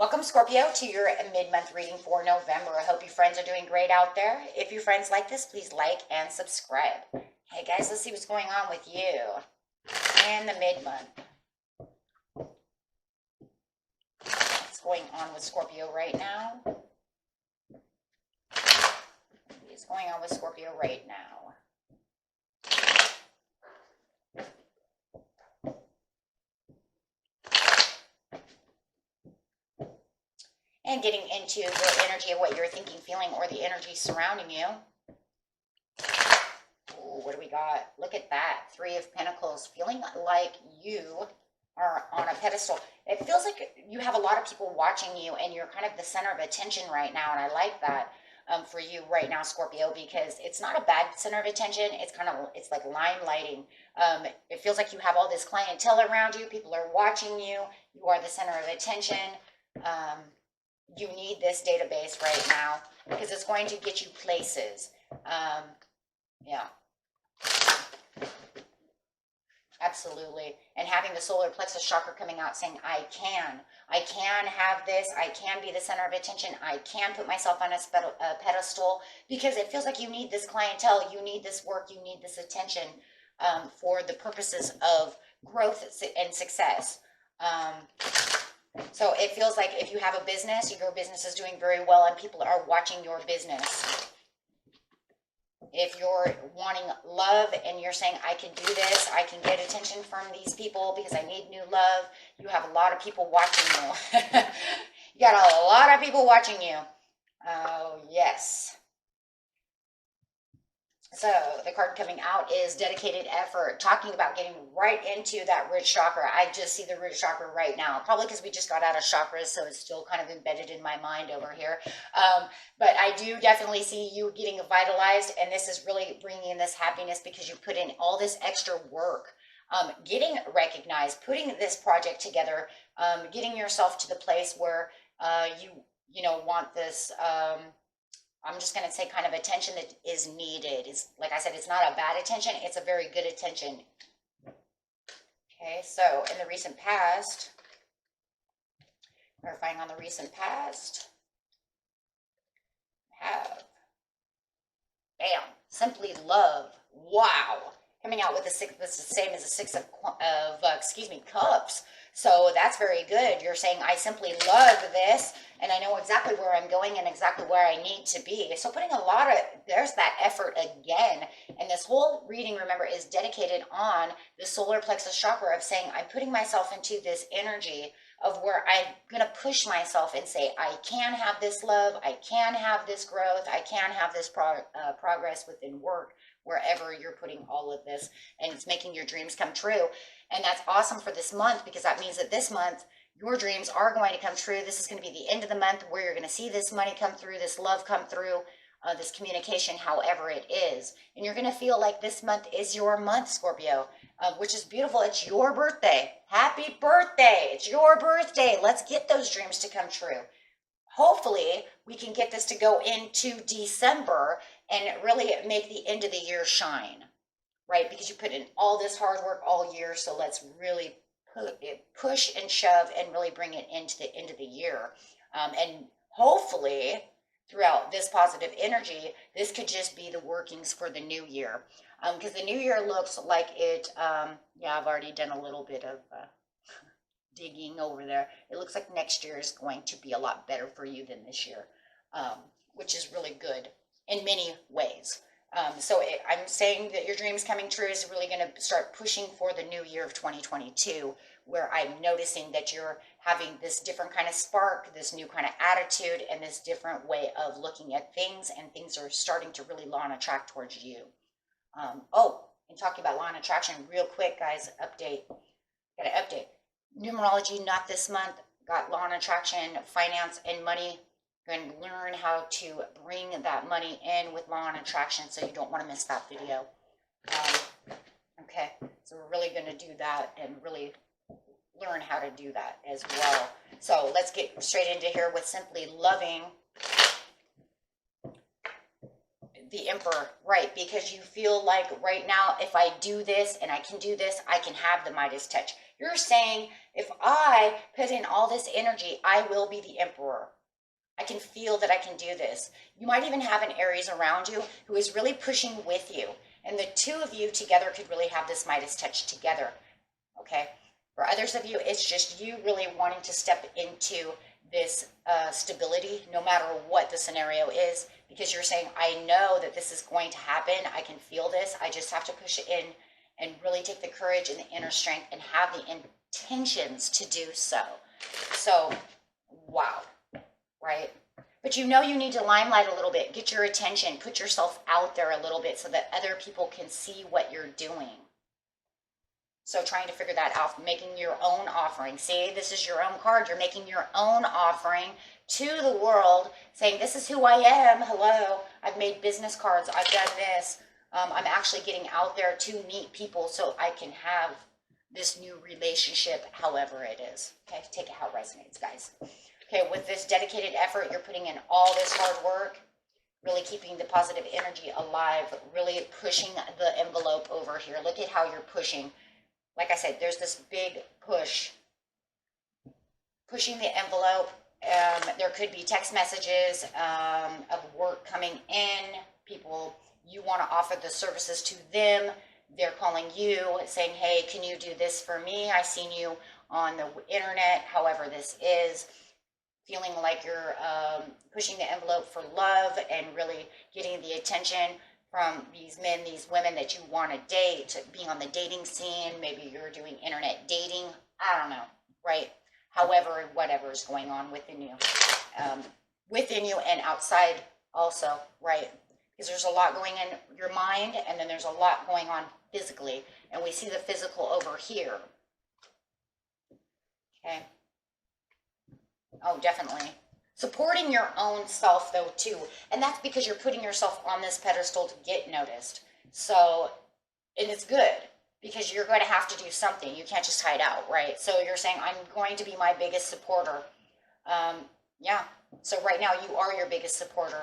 Welcome, Scorpio, to your mid-month reading for November. I hope you friends are doing great out there. If you friends like this, please like and subscribe. Hey guys, let's see what's going on with you in the mid-month. What's going on with Scorpio right now? What's going on with Scorpio right now? And getting into the energy of what you're thinking, feeling, or the energy surrounding you. Ooh, what do we got? Look at that. 3 of Pentacles. Feeling like you are on a pedestal. It feels like you have a lot of people watching you and you're kind of the center of attention right now. And I like that for you right now, Scorpio, because it's not a bad center of attention. It's like limelighting. It feels like you have all this clientele around you. People are watching you. You are the center of attention. You need this database right now because it's going to get you places. Yeah. Absolutely. And having the solar plexus chakra coming out saying, I can have this. I can be the center of attention. I can put myself on a pedestal because it feels like you need this clientele. You need this work. You need this attention for the purposes of growth and success. So it feels like if you have a business, your business is doing very well and people are watching your business. If you're wanting love and you're saying, I can do this, I can get attention from these people because I need new love, you have a lot of people watching you. You got a lot of people watching you. Oh, yes. So the card coming out is dedicated effort, talking about getting right into that root chakra. I just see the root chakra right now, probably because we just got out of chakras, so it's still kind of embedded in my mind over here. But I do definitely see you getting vitalized, and this is really bringing in this happiness because you put in all this extra work, getting recognized, putting this project together, getting yourself to the place where you know want this. I'm just going to say kind of attention that is needed. It's like I said, it's not a bad attention. It's a very good attention. Okay, so in the recent past, verifying on the recent past, have, bam, simply love. Wow. Coming out with the 6, this is the same as the 6 of cups. So that's very good. You're saying, I simply love this, and I know exactly where I'm going and exactly where I need to be. So putting a lot of, there's that effort again. And this whole reading, remember, is dedicated on the solar plexus chakra of saying, I'm putting myself into this energy of where I'm going to push myself and say, I can have this love, I can have this growth, I can have this progress within work, wherever you're putting all of this, and it's making your dreams come true. And that's awesome for this month because that means that this month your dreams are going to come true. This is going to be the end of the month where you're going to see this money come through, this love come through, this communication, however it is. And you're going to feel like this month is your month, Scorpio, which is beautiful. It's your birthday. Happy birthday. It's your birthday. Let's get those dreams to come true. Hopefully, we can get this to go into December and really make the end of the year shine, right? Because you put in all this hard work all year, so let's really push and shove and really bring it into the end of the year. And hopefully, throughout this positive energy, this could just be the workings for the new year. Because the new year looks like it, yeah, I've already done a little bit of digging over there. It looks like next year is going to be a lot better for you than this year, which is really good in many ways. So I'm saying that your dreams coming true is really going to start pushing for the new year of 2022, where I'm noticing that you're having this different kind of spark, this new kind of attitude, and this different way of looking at things, and things are starting to really law and attract towards you. Oh, and talking about law and attraction real quick, guys, update. Got an update. Numerology, not this month. Got law and attraction, finance, and money. You're going to learn how to bring that money in with law and attraction, so you don't want to miss that video. Okay, so we're really going to do that and really learn how to do that as well. So let's get straight into here with simply loving the Emperor, right? Because you feel like right now, if I do this and I can do this, I can have the Midas touch. You're saying, if I put in all this energy, I will be the emperor. I can feel that I can do this. You might even have an Aries around you who is really pushing with you. And the two of you together could really have this Midas touch together. Okay? For others of you, it's just you really wanting to step into this stability, no matter what the scenario is, because you're saying, I know that this is going to happen. I can feel this. I just have to push it in and really take the courage and the inner strength and have the intentions to do so. So, wow. Right? But you know you need to limelight a little bit, get your attention, put yourself out there a little bit so that other people can see what you're doing. So trying to figure that out, making your own offering. See, this is your own card. You're making your own offering to the world, saying, this is who I am. Hello, I've made business cards. I've done this. I'm actually getting out there to meet people so I can have this new relationship, however it is. Okay, take it how it resonates, guys. Okay, with this dedicated effort, you're putting in all this hard work, really keeping the positive energy alive, really pushing the envelope over here. Look at how you're pushing. Like I said, there's this big push, pushing the envelope. There could be text messages of work coming in, people, you want to offer the services to them. They're calling you saying, hey, can you do this for me? I seen you on the internet, however this is. Feeling like you're pushing the envelope for love and really getting the attention from these men, these women that you want to date, being on the dating scene. Maybe you're doing internet dating. I don't know, right? However, whatever is going on within you and outside also, right? Because there's a lot going in your mind, and then there's a lot going on physically. And we see the physical over here. Okay. Oh, definitely. Supporting your own self, though, too. And that's because you're putting yourself on this pedestal to get noticed. So, and it's good, because you're going to have to do something. You can't just hide out, right? So you're saying, I'm going to be my biggest supporter. Yeah. So right now, you are your biggest supporter.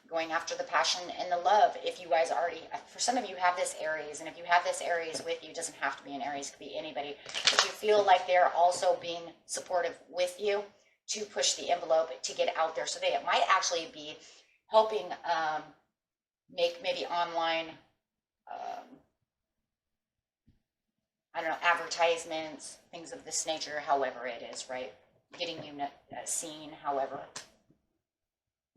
Going after the passion and the love. If you guys already, for some of you have this Aries, and if you have this Aries with you, it doesn't have to be an Aries, it could be anybody, but you feel like they're also being supportive with you to push the envelope to get out there. So they might actually be helping make maybe online, I don't know, advertisements, things of this nature, however it is, right? Getting you seen, however.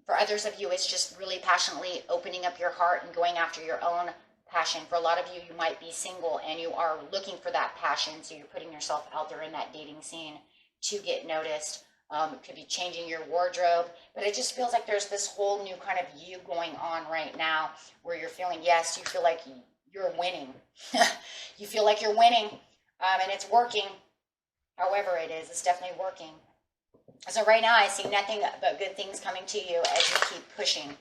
For others of you, it's just really passionately opening up your heart and going after your own passion. For a lot of you, you might be single and you are looking for that passion, so you're putting yourself out there in that dating scene to get noticed. It could be changing your wardrobe, but it just feels like there's this whole new kind of you going on right now where you're feeling, yes, you feel like you're winning. You feel like you're winning, and it's working. However it is, it's definitely working. So right now, I see nothing but good things coming to you as you keep pushing.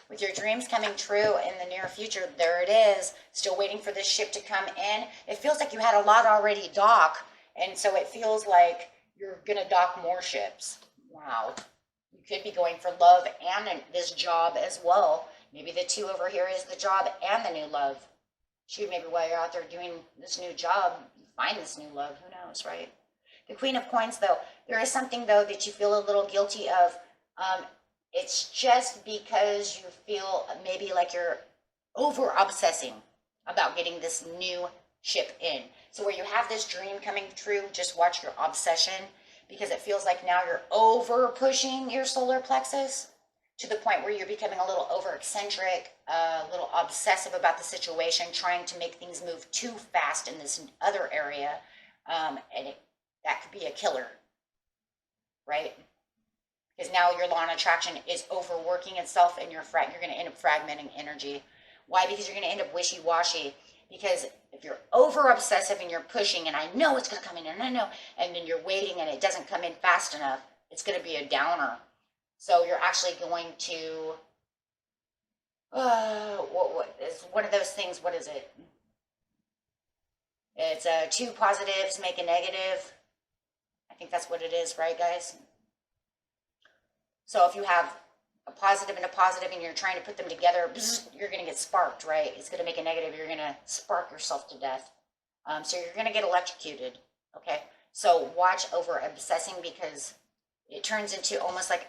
With your dreams coming true in the near future, there it is. Still waiting for this ship to come in. It feels like you had a lot already dock, and so it feels like you're going to dock more ships. Wow. You could be going for love and this job as well. Maybe the two over here is the job and the new love. Shoot, maybe while you're out there doing this new job, you find this new love. Who knows, right? The Queen of Coins, though, there is something, though, that you feel a little guilty of. It's just because you feel maybe like you're over-obsessing about getting this new ship in. So where you have this dream coming true, just watch your obsession, because it feels like now you're over-pushing your solar plexus to the point where you're becoming a little over-eccentric, a little obsessive about the situation, trying to make things move too fast in this other area, and that could be a killer, right? Because now your law of attraction is overworking itself, and you're going to end up fragmenting energy. Why? Because you're going to end up wishy-washy. Because if you're over-obsessive and you're pushing, and I know it's going to come in, and I know, and then you're waiting and it doesn't come in fast enough, it's going to be a downer. So you're actually going to, what is one of those things, what is it? It's two positives make a negative. I think that's what it is, right, guys? So if you have a positive and you're trying to put them together, you're going to get sparked, right? It's going to make a negative. You're going to spark yourself to death. So you're going to get electrocuted. Okay. So watch over obsessing, because it turns into almost like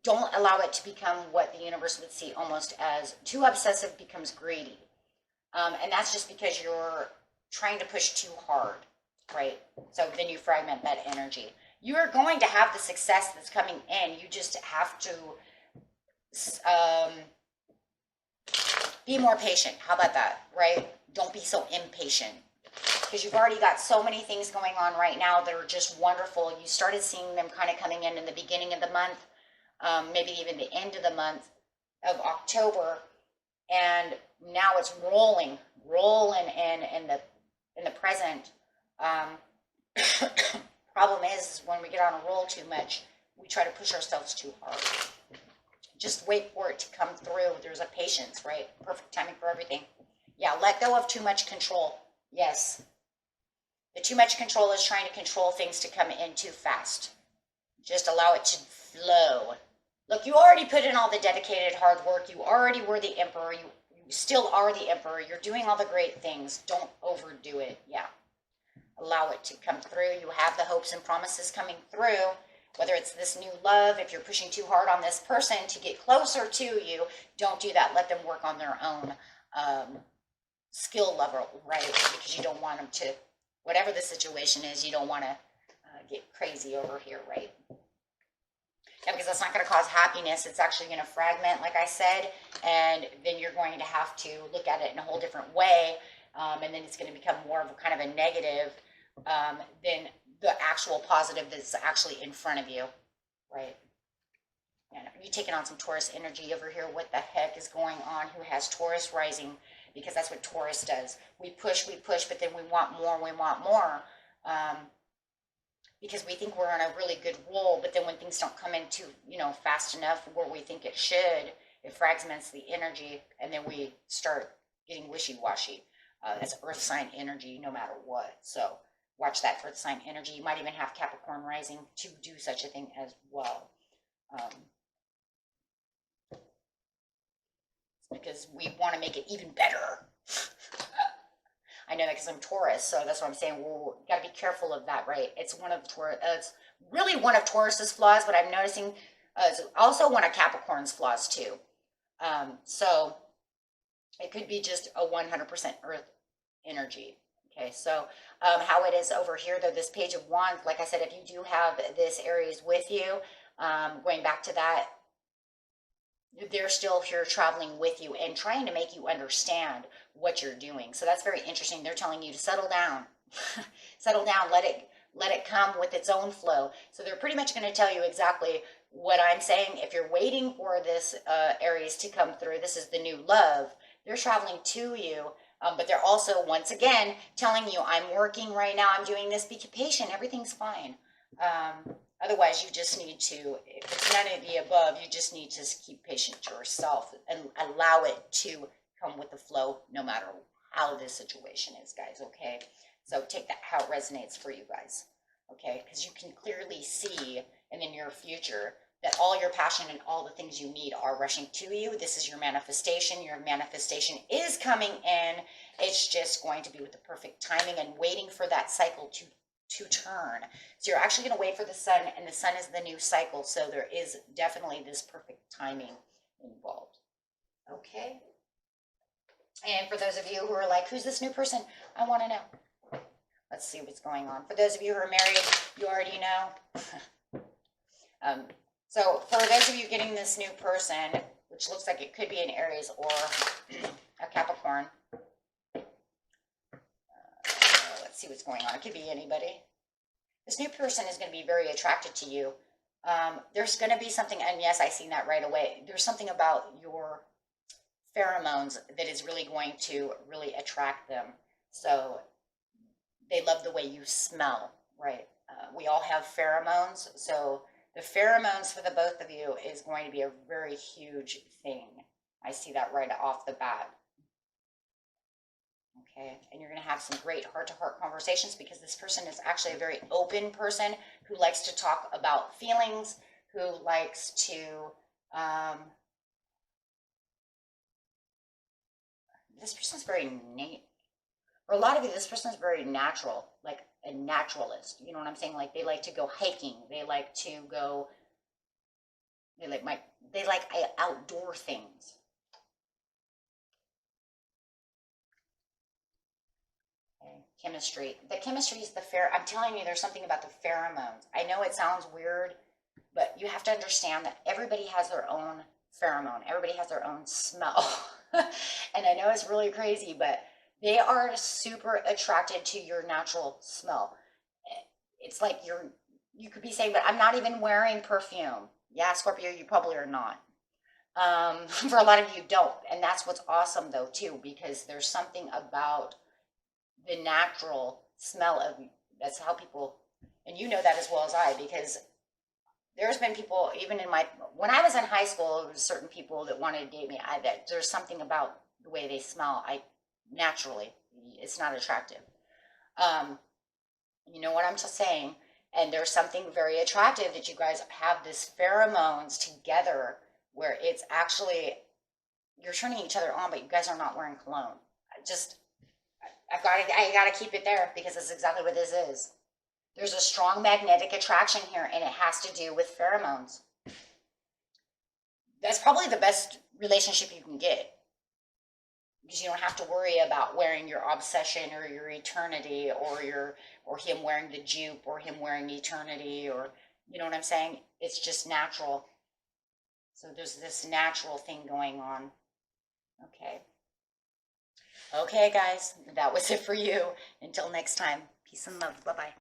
don't allow it to become what the universe would see almost as too obsessive becomes greedy. And that's just because you're trying to push too hard, right? So then you fragment that energy. You are going to have the success that's coming in. You just have to be more patient. How about that, right? Don't be so impatient, because you've already got so many things going on right now that are just wonderful. You started seeing them kind of coming in the beginning of the month, maybe even the end of the month of October, and now it's rolling in the present. Problem is when we get on a roll too much, we try to push ourselves too hard. Just wait for it to come through. There's a patience, right? Perfect timing for everything. Yeah, let go of too much control. Yes. The too much control is trying to control things to come in too fast. Just allow it to flow. Look, you already put in all the dedicated hard work. You already were the emperor. You still are the emperor. You're doing all the great things. Don't overdo it. Yeah. Allow it to come through. You have the hopes and promises coming through. Whether it's this new love, if you're pushing too hard on this person to get closer to you, don't do that. Let them work on their own skill level, right? Because you don't want them to, whatever the situation is, you don't want to get crazy over here, right? Yeah, because that's not going to cause happiness. It's actually going to fragment, like I said, and then you're going to have to look at it in a whole different way, and then it's going to become more of a kind of a negative than the actual positive that's actually in front of you, right? And you're taking on some Taurus energy over here. What the heck is going on? Who has Taurus rising? Because that's what Taurus does. We push, but then we want more, because we think we're on a really good roll, but then when things don't come in too, fast enough where we think it should, it fragments the energy, and then we start getting wishy-washy. That's earth sign energy no matter what. So watch that earth sign energy. You might even have Capricorn rising to do such a thing as well. Because we want to make it even better. I know that because I'm Taurus, so that's what I'm saying. We'll got to be careful of that, right? It's it's really one of Taurus's flaws, but I'm noticing it's also one of Capricorn's flaws too. So it could be just a 100% Earth energy. Okay, so how it is over here, though, this Page of Wands, like I said, if you do have this Aries with you, going back to that, they're still here traveling with you and trying to make you understand what you're doing. So that's very interesting. They're telling you to settle down. Settle down, let it come with its own flow. So they're pretty much going to tell you exactly what I'm saying. If you're waiting for this Aries to come through, this is the new love. They're traveling to you, but they're also, once again, telling you, I'm working right now, I'm doing this, be patient, everything's fine. Otherwise, you just need to, if it's none of the above, you just need to keep patient to yourself and allow it to come with the flow no matter how this situation is, guys, okay? So take that how it resonates for you guys, okay? Because you can clearly see in the near future that all your passion and all the things you need are rushing to you. This is your manifestation. Your manifestation is coming in. It's just going to be with the perfect timing and waiting for that cycle to turn. So you're actually going to wait for the sun, and the sun is the new cycle. So there is definitely this perfect timing involved. Okay. And for those of you who are like, who's this new person? I want to know. Let's see what's going on. For those of you who are married, you already know. So for those of you getting this new person, which looks like it could be an Aries or a Capricorn, let's see what's going on. It could be anybody. This new person is going to be very attracted to you. There's going to be something, and yes, I seen that right away. There's something about your pheromones that is really going to really attract them. So they love the way you smell, right? We all have pheromones, so the pheromones for the both of you is going to be a very huge thing. I see that right off the bat. Okay, and you're going to have some great heart-to-heart conversations because this person is actually a very open person who likes to talk about feelings, who likes to, this person's very neat. For a lot of you, this person is very natural, like a naturalist. You know what I'm saying? Like they like to go hiking. They like to go, they like outdoor things. Okay. Chemistry. The chemistry is I'm telling you, there's something about the pheromones. I know it sounds weird, but you have to understand that everybody has their own pheromone. Everybody has their own smell. And I know it's really crazy, but they are super attracted to your natural smell. It's like you could be saying, but I'm not even wearing perfume. Yeah, Scorpio, you probably are not. For a lot of you don't. And that's what's awesome though, too, because there's something about the natural smell of, that's how people, and you know that as well as I, because there's been people, even when I was in high school, there was certain people that wanted to date me. There's something about the way they smell. Naturally, it's not attractive. Um, you know what I'm just saying? And there's something very attractive that you guys have this pheromones together where it's actually, you're turning each other on, but you guys are not wearing cologne. I gotta keep it there because that's exactly what this is. There's a strong magnetic attraction here, and it has to do with pheromones. That's probably the best relationship you can get because you don't have to worry about wearing your obsession or your eternity or him wearing the jupe or him wearing eternity, or you know what I'm saying? It's just natural. So there's this natural thing going on. Okay. Okay, guys, that was it for you. Until next time, peace and love. Bye-bye.